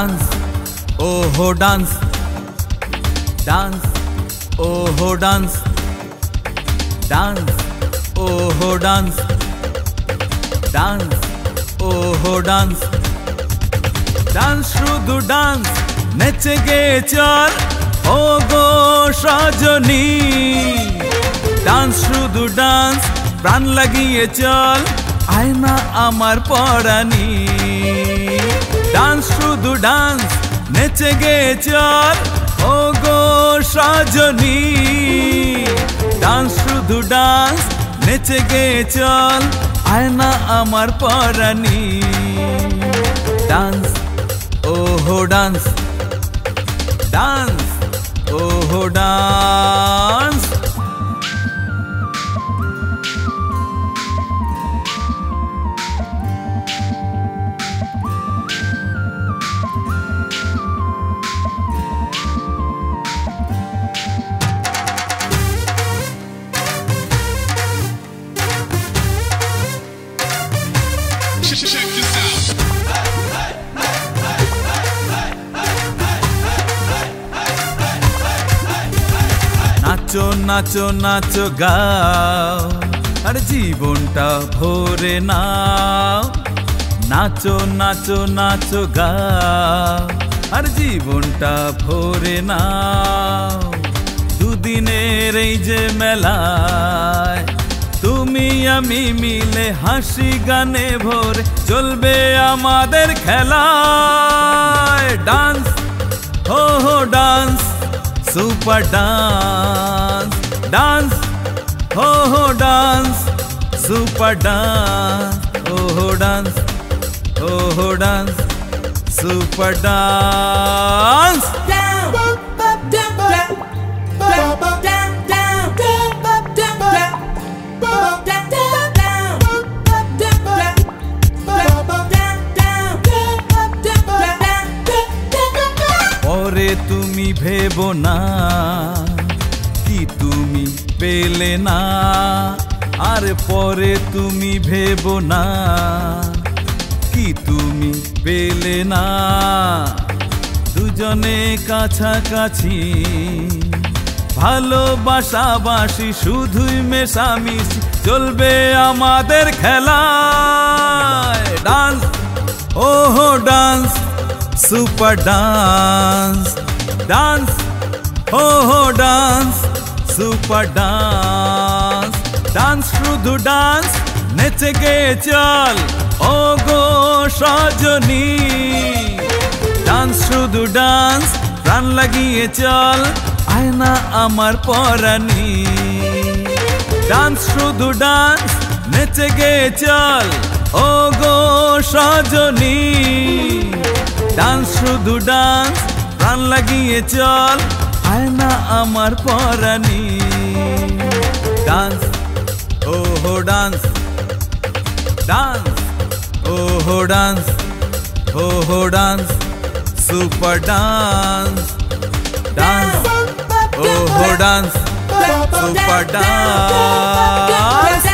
Dance ओहो dance dance ओहो dance dance ओहो डांस डांस ओहो डांस डांस शुधु डांस नेचे गे चल ओ गो सजनी डांस शुधु डांस प्राण लागिए चल आयना आमार परानी डांस शुधु डांस नेचे गे चल ओ गो सजनी डांस शुधु डांस नेचे गे चल आयना आमार परानी डांस ओहो डांस डांस ओहो डांस Check this out. नाचो नाचो नाचो गाओ और जीवनटा भोरे नाओ नाचो नाचो नाचो गाओ और जीवनटा भोरे नाओ दुदिनेर এই যে মেলায় তুমি আমি মিলে হাসি গানে ভরে চলবে আমাদের খেলায় ডান্স হো হো ডান্স सुपर डांस डांस हो डांस सुपर डांस हो डांस सुपर डांस পরে তুমি ভেবো না কি তুমি পেলে না আর পরে তুমি ভেবো না কি তুমি পেলে না দুজনে কাছাকাছি ভালোবাসাবাসি শুধুই মেশামিশি চলবে আমাদের খেলায় ডান্স ওহো ডান্স सुपर डांस डांस हो डांस सुपर डांस डांस शुधु डांस नेचे गे चल ओ गो सजनी डांस शुधु डांस प्राण लागिए चल आयना आमार परानी डांस शुधु डांस नेचे गे चल ओ गो सजनी डांस शुधु डांस प्राण लागिए चल आयना आमार परानी डांस ओहो डांस डांस ओहो डांस सुपर डांस डांस ओहो डांस सुपर डांस